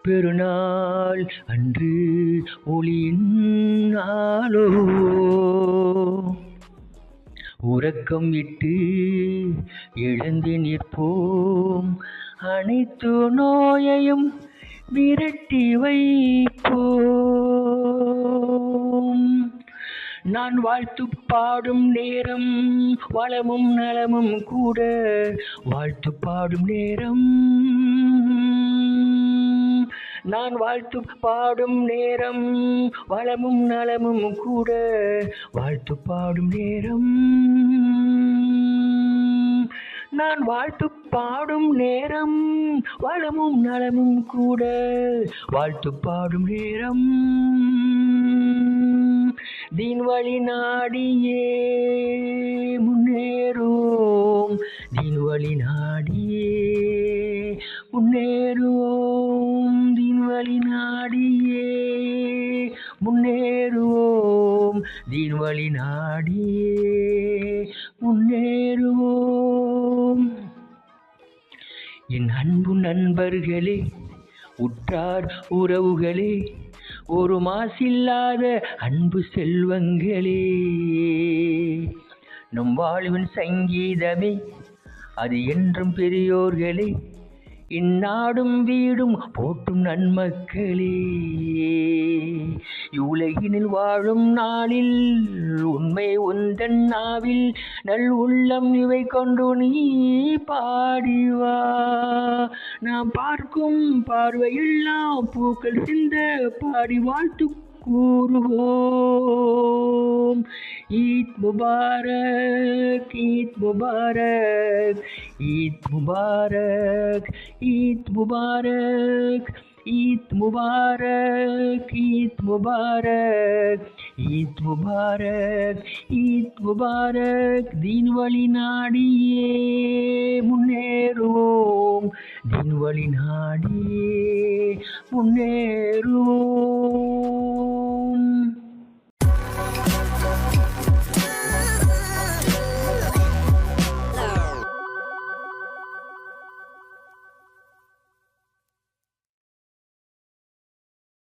பெருநாள் அன்று ஒளியின் நாளோ, உறக்கம் விட்டு எழுந்து நிற்போம், அனைத்து நோயையும் விரட்டி வைப்போம். நான் வாழ்த்து பாடும் நேரம் வளமும் நலமும் கூட, வாழ்த்து பாடும் நேரம். நான் வாழ்த்து பாடும் நேரம் வளமும் நலமும் கூட, வாழ்த்து பாடும் நேரம். நான் வாழ்த்து பாடும் நேரம் வளமும் நலமும் கூட, வாழ்த்து பாடும் நேரம். தீன் வழி நாடியே முன்னேறுவோம், தீன் வழி நாடியே முன்னேறுவோம், தீன் வழி நாடியே முன்னேறுவோம், தீன் வழி நாடியே முன்னேறுவோம். என் அன்பு நண்பர்களே, உற்றார் உறவுகளே, ஒரு மாசில்லாத அன்பு செல்வங்களே, நம் வாழ்வின் சங்கீதமே அது என்றும் பெரியோர்களே, இந்நாடும் வீடும் போற்றும் நன்மக்களே. இவ்வுலகினில் வாழும் நாளில் உண்மை உந்தன் நாவில், நல் உள்ளம் இவை கொண்டு நீ பாடிவா. நாம் பார்க்கும் பார்வையெல்லாம் பூக்கள் சிந்த பாடி வாழ்த்து கூறுவோம். ஈத் முபாரக், ஈத் முபாரக், ஈத் முபாரக், ஈத் முபாரக், ஈத் முபாரக், ஈத் முபாரக், ஈத் முபாரக், ஈத் முபாரக். தீன் வழி நாடியே முன்னேறுவோம், தீன் வழி நாடியே முன்னேறுவோம்.